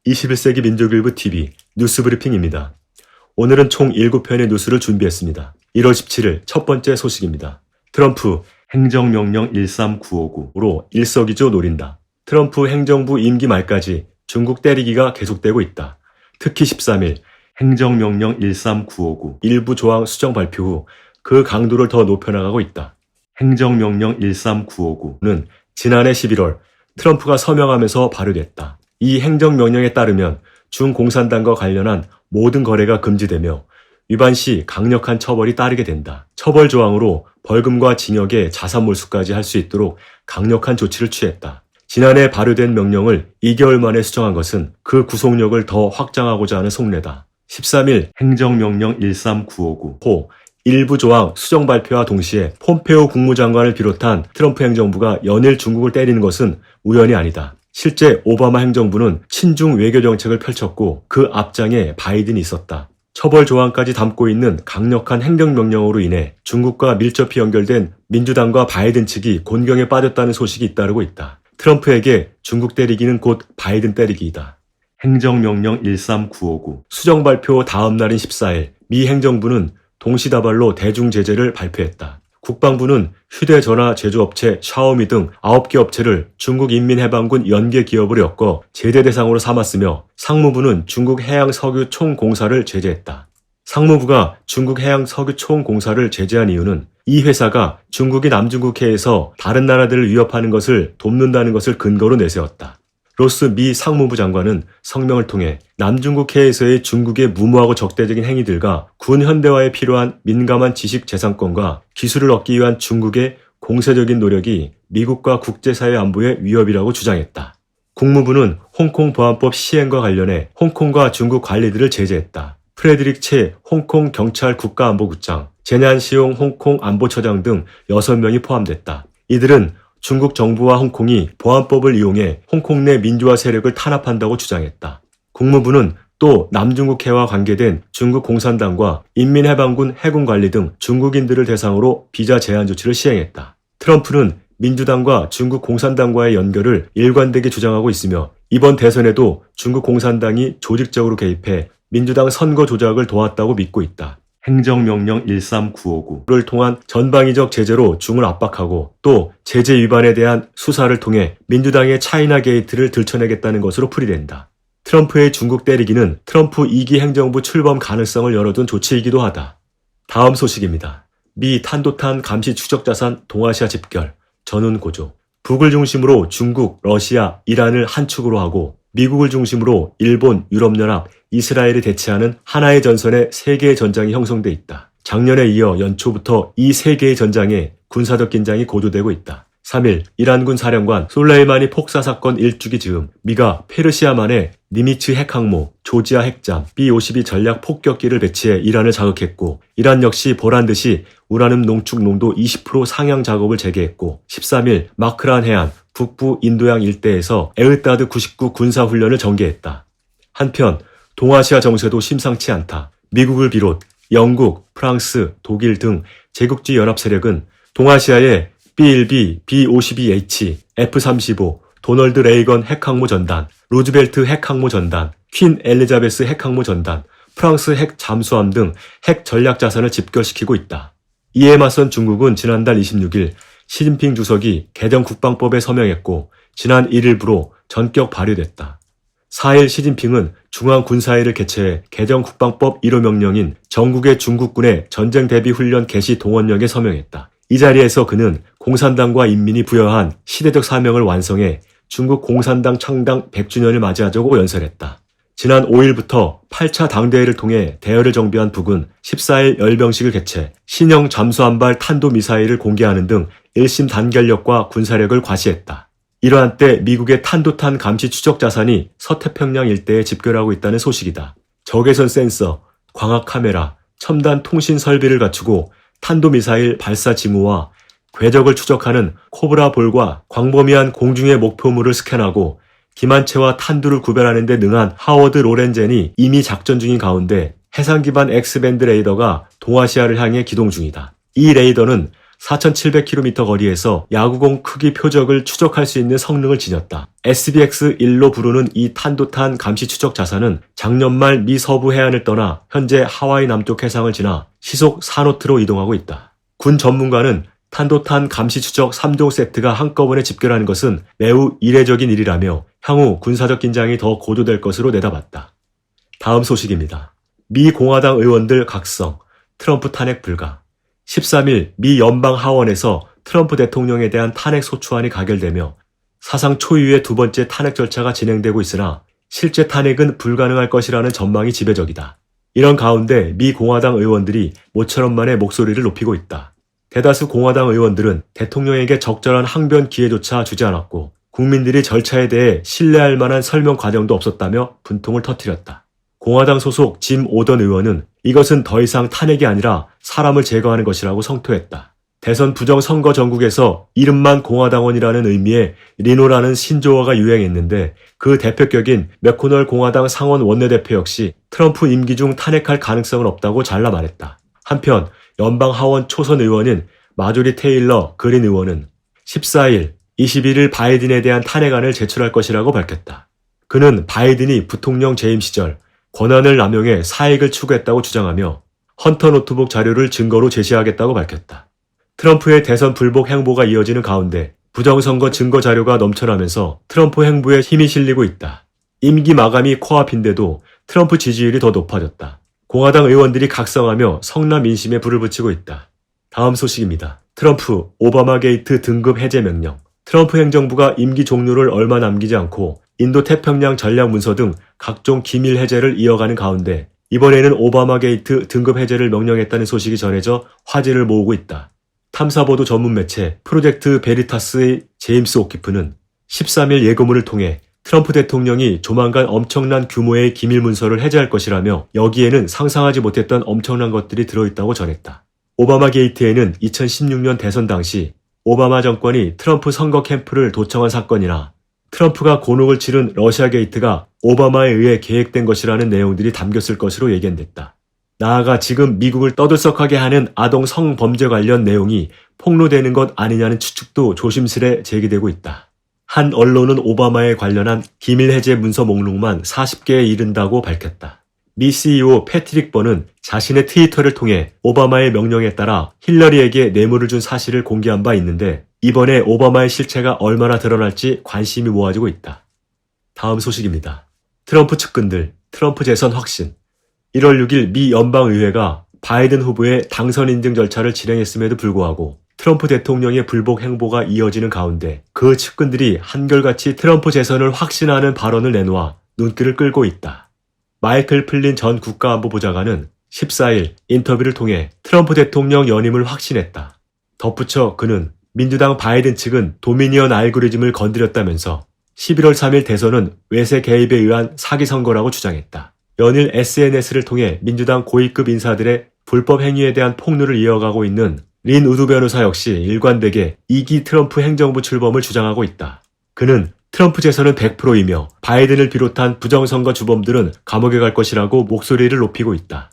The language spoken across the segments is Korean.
21세기 민족일보 TV 뉴스 브리핑입니다. 오늘은 총 7편의 뉴스를 준비했습니다. 1월 17일 첫 번째 소식입니다. 트럼프 행정명령 13959로 일석이조 노린다. 트럼프 행정부 임기 말까지 중국 때리기가 계속되고 있다. 특히 13일 행정명령 13959 일부 조항 수정 발표 후 그 강도를 더 높여나가고 있다. 행정명령 13959는 지난해 11월 트럼프가 서명하면서 발효됐다. 이 행정명령에 따르면 중공산당과 관련한 모든 거래가 금지되며 위반 시 강력한 처벌이 따르게 된다. 처벌 조항으로 벌금과 징역에 자산몰수까지 할 수 있도록 강력한 조치를 취했다. 지난해 발효된 명령을 2개월 만에 수정한 것은 그 구속력을 더 확장하고자 하는 속내다. 13일 행정명령 13959호 일부 조항 수정 발표와 동시에 폼페오 국무장관을 비롯한 트럼프 행정부가 연일 중국을 때리는 것은 우연이 아니다. 실제 오바마 행정부는 친중 외교 정책을 펼쳤고 그 앞장에 바이든이 있었다. 처벌 조항까지 담고 있는 강력한 행정명령으로 인해 중국과 밀접히 연결된 민주당과 바이든 측이 곤경에 빠졌다는 소식이 잇따르고 있다. 트럼프에게 중국 때리기는 곧 바이든 때리기이다. 행정명령 13959 수정 발표 다음 날인 14일 미 행정부는 동시다발로 대중 제재를 발표했다. 국방부는 휴대전화 제조업체 샤오미 등 9개 업체를 중국 인민해방군 연계 기업으로 엮어 제재 대상으로 삼았으며 상무부는 중국 해양석유총공사를 제재했다. 상무부가 중국 해양석유총공사를 제재한 이유는 이 회사가 중국이 남중국해에서 다른 나라들을 위협하는 것을 돕는다는 것을 근거로 내세웠다. 로스 미 상무부 장관은 성명을 통해 남중국해에서의 중국의 무모하고 적대적인 행위들과 군 현대화에 필요한 민감한 지식 재산권과 기술을 얻기 위한 중국의 공세적인 노력이 미국과 국제사회 안보의 위협이라고 주장했다. 국무부는 홍콩 보안법 시행과 관련해 홍콩과 중국 관리들을 제재했다. 프레드릭 채 홍콩 경찰 국가안보국장, 제난 시용 홍콩 안보처장 등 6명이 포함됐다. 이들은 중국 정부와 홍콩이 보안법을 이용해 홍콩 내 민주화 세력을 탄압한다고 주장했다. 국무부는 또 남중국해와 관계된 중국 공산당과 인민해방군 해군관리 등 중국인들을 대상으로 비자 제한 조치를 시행했다. 트럼프는 민주당과 중국 공산당과의 연결을 일관되게 주장하고 있으며 이번 대선에도 중국 공산당이 조직적으로 개입해 민주당 선거 조작을 도왔다고 믿고 있다. 행정명령 13959를 통한 전방위적 제재로 중을 압박하고 또 제재 위반에 대한 수사를 통해 민주당의 차이나 게이트를 들춰내겠다는 것으로 풀이된다. 트럼프의 중국 때리기는 트럼프 2기 행정부 출범 가능성을 열어둔 조치이기도 하다. 다음 소식입니다. 미 탄도탄 감시 추적자산 동아시아 집결, 전운 고조. 북을 중심으로 중국, 러시아, 이란을 한 축으로 하고 미국을 중심으로 일본, 유럽연합, 이스라엘을 대체하는 하나의 전선의 3개의 전장이 형성돼 있다. 작년에 이어 연초부터 이 3개의 전장에 군사적 긴장이 고조되고 있다. 3일 이란군 사령관 솔레이마니 폭사 사건 일주기 즈음 미가 페르시아만에 니미츠 핵항모, 조지아 핵잠, B-52 전략 폭격기를 배치해 이란을 자극했고 이란 역시 보란듯이 우라늄 농축 농도 20% 상향 작업을 재개했고 13일 마크란 해안 북부 인도양 일대에서 에흐다드 99 군사훈련을 전개했다. 한편 동아시아 정세도 심상치 않다. 미국을 비롯 영국, 프랑스, 독일 등 제국주의 연합 세력은 동아시아의 B-1B, B-52H, F-35, 도널드 레이건 핵항모 전단, 루즈벨트 핵항모 전단, 퀸 엘리자베스 핵항모 전단, 프랑스 핵 잠수함 등 핵 전략 자산을 집결시키고 있다. 이에 맞선 중국은 지난달 26일 시진핑 주석이 개정 국방법에 서명했고 지난 1일부로 전격 발효됐다. 4일 시진핑은 중앙군사회를 개최해 개정 국방법 1호 명령인 전국의 중국군의 전쟁 대비 훈련 개시 동원령에 서명했다. 이 자리에서 그는 공산당과 인민이 부여한 시대적 사명을 완성해 중국 공산당 창당 100주년을 맞이하자고 연설했다. 지난 5일부터 8차 당대회를 통해 대열을 정비한 북은 14일 열병식을 개최 신형 잠수함발 탄도미사일을 공개하는 등 일심 단결력과 군사력을 과시했다. 이러한 때 미국의 탄도탄 감시 추적 자산이 서태평양 일대에 집결하고 있다는 소식이다. 적외선 센서, 광학 카메라, 첨단 통신 설비를 갖추고 탄도미사일 발사 징후와 궤적을 추적하는 코브라 볼과 광범위한 공중의 목표물을 스캔하고 기만체와 탄두를 구별하는 데 능한 하워드 로렌젠이 이미 작전 중인 가운데 해상 기반 X밴드 레이더가 동아시아를 향해 기동 중이다. 이 레이더는 4,700km 거리에서 야구공 크기 표적을 추적할 수 있는 성능을 지녔다. SBX-1로 부르는 이 탄도탄 감시 추적 자산은 작년 말 미 서부 해안을 떠나 현재 하와이 남쪽 해상을 지나 시속 4노트로 이동하고 있다. 군 전문가는 탄도탄 감시 추적 3종 세트가 한꺼번에 집결하는 것은 매우 이례적인 일이라며 향후 군사적 긴장이 더 고조될 것으로 내다봤다. 다음 소식입니다. 미 공화당 의원들 각성, 트럼프 탄핵 불가. 13일 미 연방 하원에서 트럼프 대통령에 대한 탄핵 소추안이 가결되며 사상 초유의 두 번째 탄핵 절차가 진행되고 있으나 실제 탄핵은 불가능할 것이라는 전망이 지배적이다. 이런 가운데 미 공화당 의원들이 모처럼 만에 목소리를 높이고 있다. 대다수 공화당 의원들은 대통령에게 적절한 항변 기회조차 주지 않았고 국민들이 절차에 대해 신뢰할 만한 설명 과정도 없었다며 분통을 터뜨렸다. 공화당 소속 짐 오던 의원은 이것은 더 이상 탄핵이 아니라 사람을 제거하는 것이라고 성토했다. 대선 부정선거 전국에서 이름만 공화당원이라는 의미의 리노라는 신조어가 유행했는데 그 대표격인 맥코널 공화당 상원 원내대표 역시 트럼프 임기 중 탄핵할 가능성은 없다고 잘라 말했다. 한편 연방 하원 초선 의원인 마조리 테일러 그린 의원은 14일, 21일 바이든에 대한 탄핵안을 제출할 것이라고 밝혔다. 그는 바이든이 부통령 재임 시절 권한을 남용해 사익을 추구했다고 주장하며 헌터 노트북 자료를 증거로 제시하겠다고 밝혔다. 트럼프의 대선 불복 행보가 이어지는 가운데 부정선거 증거 자료가 넘쳐나면서 트럼프 행보에 힘이 실리고 있다. 임기 마감이 코앞인데도 트럼프 지지율이 더 높아졌다. 공화당 의원들이 각성하며 성남 민심에 불을 붙이고 있다. 다음 소식입니다. 트럼프 오바마 게이트 등급 해제 명령. 트럼프 행정부가 임기 종료를 얼마 남기지 않고 인도 태평양 전략 문서 등 각종 기밀 해제를 이어가는 가운데 이번에는 오바마 게이트 등급 해제를 명령했다는 소식이 전해져 화제를 모으고 있다. 탐사보도 전문 매체 프로젝트 베리타스의 제임스 오키프는 13일 예고문을 통해 트럼프 대통령이 조만간 엄청난 규모의 기밀 문서를 해제할 것이라며 여기에는 상상하지 못했던 엄청난 것들이 들어있다고 전했다. 오바마 게이트에는 2016년 대선 당시 오바마 정권이 트럼프 선거 캠프를 도청한 사건이나 트럼프가 곤혹을 치른 러시아 게이트가 오바마에 의해 계획된 것이라는 내용들이 담겼을 것으로 예견됐다. 나아가 지금 미국을 떠들썩하게 하는 아동 성범죄 관련 내용이 폭로되는 것 아니냐는 추측도 조심스레 제기되고 있다. 한 언론은 오바마에 관련한 기밀 해제 문서 목록만 40개에 이른다고 밝혔다. 미 CEO 패트릭 번은 자신의 트위터를 통해 오바마의 명령에 따라 힐러리에게 뇌물을 준 사실을 공개한 바 있는데 이번에 오바마의 실체가 얼마나 드러날지 관심이 모아지고 있다. 다음 소식입니다. 트럼프 측근들, 트럼프 재선 확신. 1월 6일 미 연방의회가 바이든 후보의 당선 인증 절차를 진행했음에도 불구하고 트럼프 대통령의 불복 행보가 이어지는 가운데 그 측근들이 한결같이 트럼프 재선을 확신하는 발언을 내놓아 눈길을 끌고 있다. 마이클 플린 전 국가안보보좌관은 14일 인터뷰를 통해 트럼프 대통령 연임을 확신했다. 덧붙여 그는 민주당 바이든 측은 도미니언 알고리즘을 건드렸다면서 11월 3일 대선은 외세 개입에 의한 사기 선거라고 주장했다. 연일 SNS를 통해 민주당 고위급 인사들의 불법 행위에 대한 폭로를 이어가고 있는 린 우드 변호사 역시 일관되게 2기 트럼프 행정부 출범을 주장하고 있다. 그는 트럼프 재선은 100%이며 바이든을 비롯한 부정선거 주범들은 감옥에 갈 것이라고 목소리를 높이고 있다.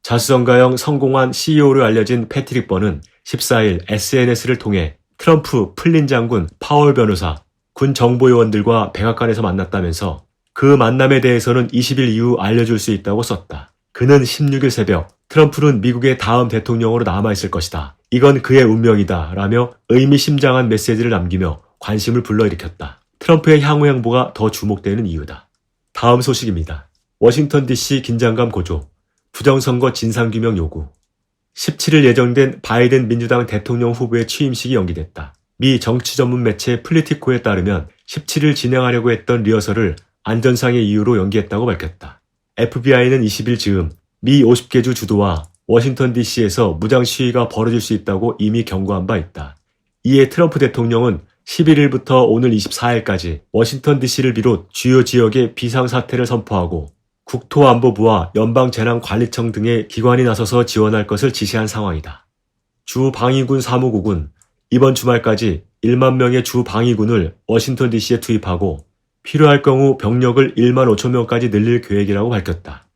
자수성가형 성공한 CEO로 알려진 패트릭 번은 14일 SNS를 통해 트럼프, 플린 장군, 파월 변호사, 군 정보요원들과 백악관에서 만났다면서 그 만남에 대해서는 20일 이후 알려줄 수 있다고 썼다. 그는 16일 새벽 트럼프는 미국의 다음 대통령으로 남아있을 것이다. 이건 그의 운명이다 라며 의미심장한 메시지를 남기며 관심을 불러일으켰다. 트럼프의 향후 행보가 더 주목되는 이유다. 다음 소식입니다. 워싱턴 DC 긴장감 고조, 부정선거 진상규명 요구. 17일 예정된 바이든 민주당 대통령 후보의 취임식이 연기됐다. 미 정치 전문 매체 플리티코에 따르면 17일 진행하려고 했던 리허설을 안전상의 이유로 연기했다고 밝혔다. FBI는 20일 즈음 미 50개 주 주도와 워싱턴 DC에서 무장 시위가 벌어질 수 있다고 이미 경고한 바 있다. 이에 트럼프 대통령은 11일부터 오늘 24일까지 워싱턴 DC를 비롯 주요 지역에 비상사태를 선포하고 국토안보부와 연방재난관리청 등의 기관이 나서서 지원할 것을 지시한 상황이다. 주 방위군 사무국은 이번 주말까지 1만 명의 주 방위군을 워싱턴 DC에 투입하고 필요할 경우 병력을 1만 5천 명까지 늘릴 계획이라고 밝혔다.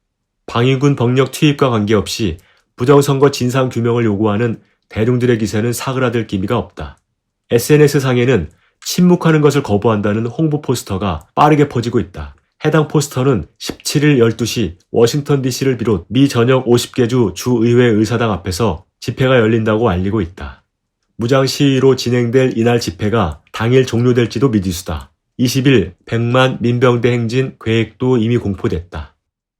방위군 병력 투입과 관계없이 부정선거 진상규명을 요구하는 대중들의 기세는 사그라들 기미가 없다. SNS상에는 침묵하는 것을 거부한다는 홍보 포스터가 빠르게 퍼지고 있다. 해당 포스터는 17일 12시 워싱턴 DC를 비롯 미 전역 50개 주 주의회 의사당 앞에서 집회가 열린다고 알리고 있다. 무장 시위로 진행될 이날 집회가 당일 종료될지도 미지수다. 20일 100만 민병대 행진 계획도 이미 공포됐다.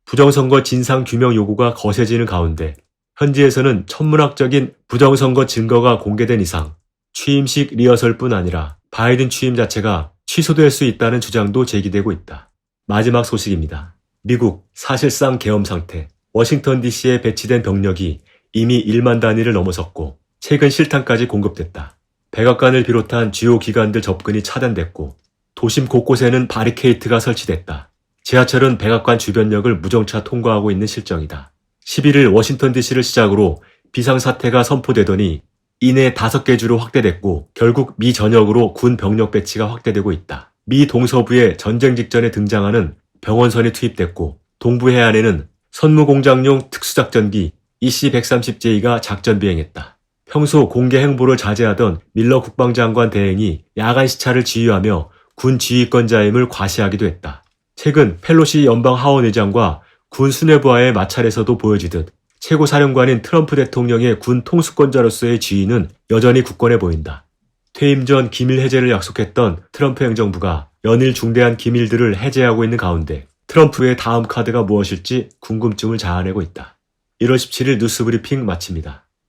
부정선거 진상 규명 요구가 거세지는 가운데 현지에서는 천문학적인 부정선거 증거가 공개된 이상 취임식 리허설뿐 아니라 바이든 취임 자체가 취소될 수 있다는 주장도 제기되고 있다. 마지막 소식입니다. 미국 사실상 계엄 상태. 워싱턴 DC에 배치된 병력이 이미 1만 단위를 넘어섰고 최근 실탄까지 공급됐다. 백악관을 비롯한 주요 기관들 접근이 차단됐고 도심 곳곳에는 바리케이트가 설치됐다. 지하철은 백악관 주변역을 무정차 통과하고 있는 실정이다. 11일 워싱턴 DC를 시작으로 비상사태가 선포되더니 이내 5개 주로 확대됐고 결국 미 전역으로 군 병력 배치가 확대되고 있다. 미 동서부에 전쟁 직전에 등장하는 병원선이 투입됐고 동부 해안에는 선무공장용 특수작전기 EC-130J가 작전 비행했다. 평소 공개 행보를 자제하던 밀러 국방장관 대행이 야간 시찰을 지휘하며 군 지휘권자임을 과시하기도 했다. 최근 펠로시 연방 하원의장과 군 수뇌부와의 마찰에서도 보여지듯 최고사령관인 트럼프 대통령의 군 통수권자로서의 지위는 여전히 굳건해 보인다. 퇴임 전 기밀 해제를 약속했던 트럼프 행정부가 연일 중대한 기밀들을 해제하고 있는 가운데 트럼프의 다음 카드가 무엇일지 궁금증을 자아내고 있다. 1월 17일 뉴스브리핑 마칩니다.